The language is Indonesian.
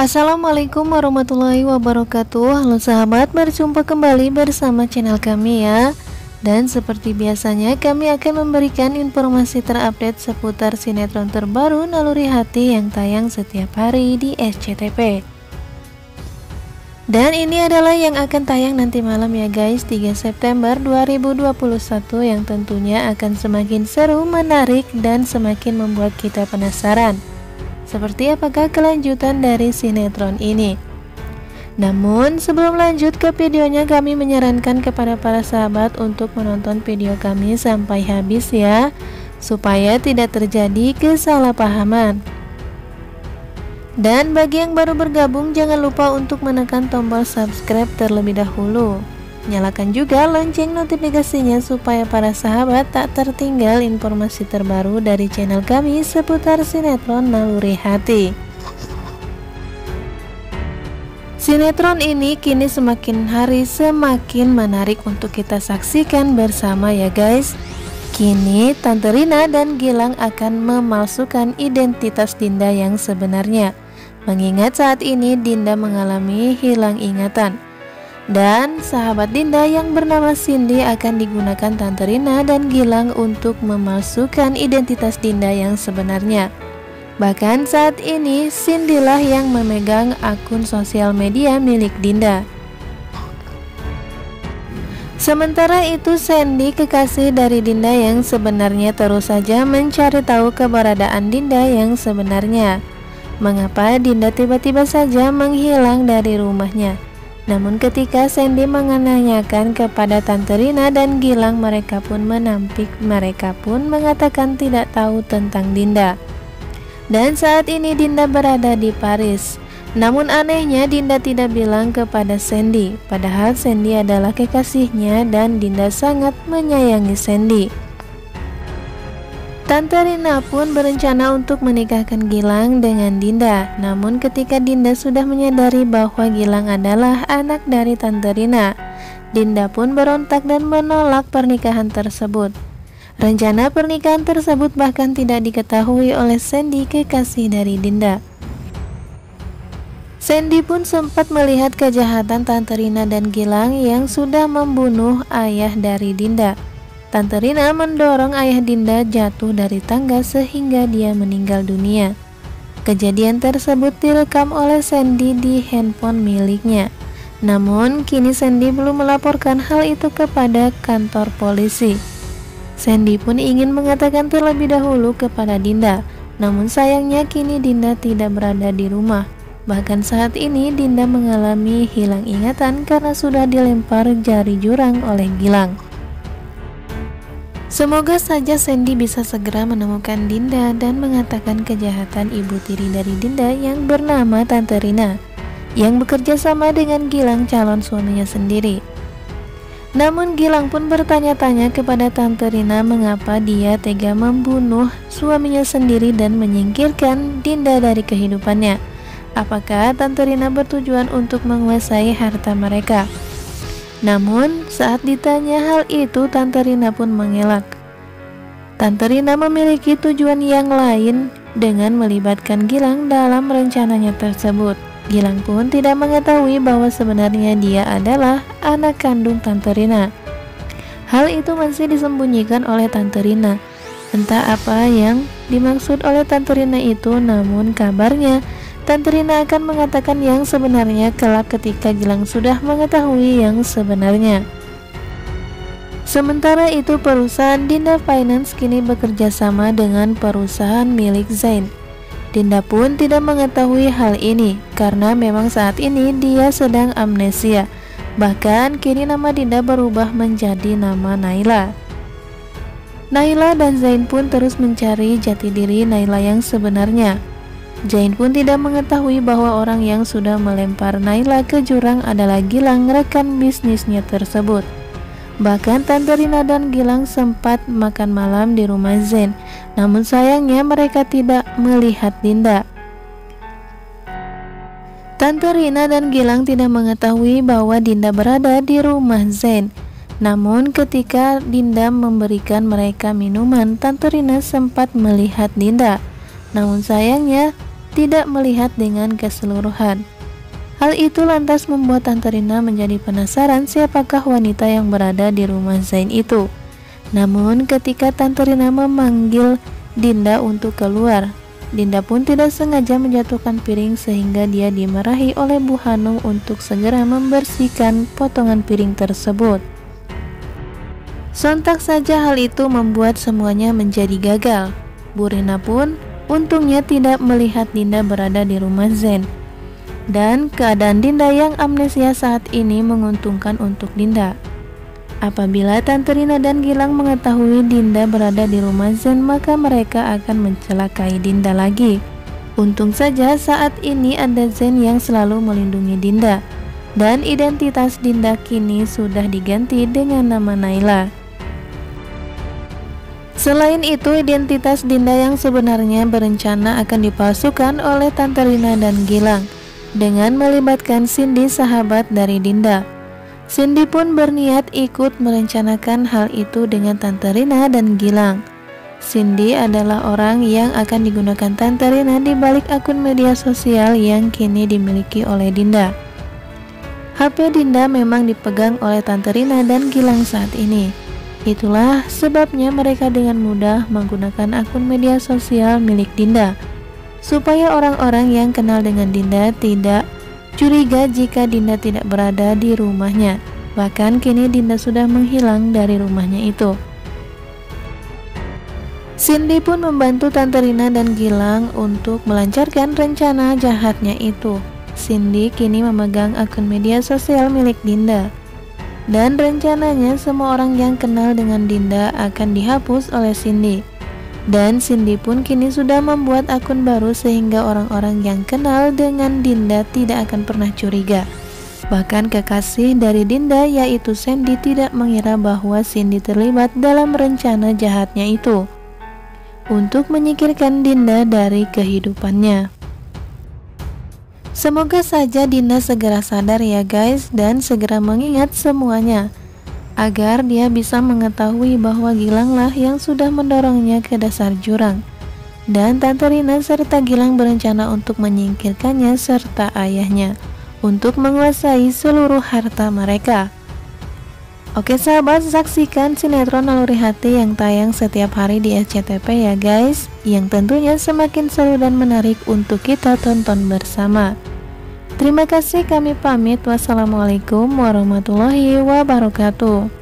Assalamualaikum warahmatullahi wabarakatuh. Halo sahabat, berjumpa kembali bersama channel kami ya. Dan seperti biasanya kami akan memberikan informasi terupdate seputar sinetron terbaru Naluri Hati yang tayang setiap hari di SCTV. Dan ini adalah yang akan tayang nanti malam ya guys, 3 September 2021, yang tentunya akan semakin seru, menarik, dan semakin membuat kita penasaran seperti apakah kelanjutan dari sinetron ini. Namun sebelum lanjut ke videonya, kami menyarankan kepada para sahabat untuk menonton video kami sampai habis ya, supaya tidak terjadi kesalahpahaman. Dan bagi yang baru bergabung, jangan lupa untuk menekan tombol subscribe terlebih dahulu. Nyalakan juga lonceng notifikasinya supaya para sahabat tak tertinggal informasi terbaru dari channel kami seputar sinetron Naluri Hati. Sinetron ini kini semakin hari semakin menarik untuk kita saksikan bersama ya guys. Kini Tante Rina dan Gilang akan memalsukan identitas Dinda yang sebenarnya, mengingat saat ini Dinda mengalami hilang ingatan. Dan sahabat Dinda yang bernama Cindy akan digunakan Tante Rina dan Gilang untuk memalsukan identitas Dinda yang sebenarnya. Bahkan saat ini Cindy lah yang memegang akun sosial media milik Dinda. Sementara itu Sandy, kekasih dari Dinda yang sebenarnya, terus saja mencari tahu keberadaan Dinda yang sebenarnya. Mengapa Dinda tiba-tiba saja menghilang dari rumahnya? Namun ketika Sandy menanyakan kepada Tante Rina dan Gilang, mereka pun menampik, mereka pun mengatakan tidak tahu tentang Dinda. Dan saat ini Dinda berada di Paris. Namun anehnya Dinda tidak bilang kepada Sandy, padahal Sandy adalah kekasihnya dan Dinda sangat menyayangi Sandy. Tante Rina pun berencana untuk menikahkan Gilang dengan Dinda. Namun ketika Dinda sudah menyadari bahwa Gilang adalah anak dari Tante Rina, Dinda pun berontak dan menolak pernikahan tersebut. Rencana pernikahan tersebut bahkan tidak diketahui oleh Sandy, kekasih dari Dinda. Sandy pun sempat melihat kejahatan Tante Rina dan Gilang yang sudah membunuh ayah dari Dinda. Tante Rina mendorong ayah Dinda jatuh dari tangga sehingga dia meninggal dunia. Kejadian tersebut direkam oleh Sandy di handphone miliknya. Namun kini Sandy belum melaporkan hal itu kepada kantor polisi. Sandy pun ingin mengatakan terlebih dahulu kepada Dinda. Namun sayangnya kini Dinda tidak berada di rumah. Bahkan saat ini Dinda mengalami hilang ingatan karena sudah dilempar jari jurang oleh Gilang. Semoga saja Sandy bisa segera menemukan Dinda dan mengatakan kejahatan ibu tiri dari Dinda yang bernama Tante Rina, yang bekerja sama dengan Gilang, calon suaminya sendiri. Namun Gilang pun bertanya-tanya kepada Tante Rina mengapa dia tega membunuh suaminya sendiri dan menyingkirkan Dinda dari kehidupannya. Apakah Tante Rina bertujuan untuk menguasai harta mereka? Namun saat ditanya hal itu, Tante Rina pun mengelak. Tante Rina memiliki tujuan yang lain dengan melibatkan Gilang dalam rencananya tersebut. Gilang pun tidak mengetahui bahwa sebenarnya dia adalah anak kandung Tante Rina. Hal itu masih disembunyikan oleh Tante Rina. Entah apa yang dimaksud oleh Tante Rina itu, namun kabarnya Tante Rina akan mengatakan yang sebenarnya kelak ketika Gilang sudah mengetahui yang sebenarnya. Sementara itu perusahaan Dinda Finance kini bekerja sama dengan perusahaan milik Zain. Dinda pun tidak mengetahui hal ini karena memang saat ini dia sedang amnesia. Bahkan kini nama Dinda berubah menjadi nama Naila. Naila dan Zain pun terus mencari jati diri Naila yang sebenarnya. Zain pun tidak mengetahui bahwa orang yang sudah melempar Naila ke jurang adalah Gilang, rekan bisnisnya tersebut. Bahkan Tante Rina dan Gilang sempat makan malam di rumah Zain. Namun sayangnya mereka tidak melihat Dinda. Tante Rina dan Gilang tidak mengetahui bahwa Dinda berada di rumah Zain. Namun ketika Dinda memberikan mereka minuman, Tante Rina sempat melihat Dinda. Namun sayangnya tidak melihat dengan keseluruhan. Hal itu lantas membuat Tante Rina menjadi penasaran siapakah wanita yang berada di rumah Zain itu. Namun ketika Tante Rina memanggil Dinda untuk keluar, Dinda pun tidak sengaja menjatuhkan piring sehingga dia dimarahi oleh Bu Hanum untuk segera membersihkan potongan piring tersebut. Sontak saja hal itu membuat semuanya menjadi gagal. Bu Rina pun untungnya tidak melihat Dinda berada di rumah Zain. Dan keadaan Dinda yang amnesia saat ini menguntungkan untuk Dinda. Apabila Tante Rina dan Gilang mengetahui Dinda berada di rumah Zain, maka mereka akan mencelakai Dinda lagi. Untung saja saat ini ada Zain yang selalu melindungi Dinda. Dan identitas Dinda kini sudah diganti dengan nama Naila. Selain itu, identitas Dinda yang sebenarnya berencana akan dipalsukan oleh Tante Rina dan Gilang dengan melibatkan Cindy, sahabat dari Dinda. Cindy pun berniat ikut merencanakan hal itu dengan Tante Rina dan Gilang. Cindy adalah orang yang akan digunakan Tante Rina di balik akun media sosial yang kini dimiliki oleh Dinda. HP Dinda memang dipegang oleh Tante Rina dan Gilang saat ini. Itulah sebabnya mereka dengan mudah menggunakan akun media sosial milik Dinda, supaya orang-orang yang kenal dengan Dinda tidak curiga jika Dinda tidak berada di rumahnya. Bahkan kini Dinda sudah menghilang dari rumahnya itu. Cindy pun membantu Tante Rina dan Gilang untuk melancarkan rencana jahatnya itu. Cindy kini memegang akun media sosial milik Dinda. Dan rencananya semua orang yang kenal dengan Dinda akan dihapus oleh Cindy. Dan Cindy pun kini sudah membuat akun baru sehingga orang-orang yang kenal dengan Dinda tidak akan pernah curiga. Bahkan kekasih dari Dinda yaitu Sandy tidak mengira bahwa Cindy terlibat dalam rencana jahatnya itu untuk menyingkirkan Dinda dari kehidupannya. Semoga saja Dinda segera sadar ya guys, dan segera mengingat semuanya, agar dia bisa mengetahui bahwa Gilanglah yang sudah mendorongnya ke dasar jurang. Dan Tante Rina serta Gilang berencana untuk menyingkirkannya serta ayahnya, untuk menguasai seluruh harta mereka. Oke sahabat, saksikan sinetron Naluri Hati yang tayang setiap hari di SCTV ya guys, yang tentunya semakin seru dan menarik untuk kita tonton bersama. Terima kasih, kami pamit. Wassalamualaikum warahmatullahi wabarakatuh.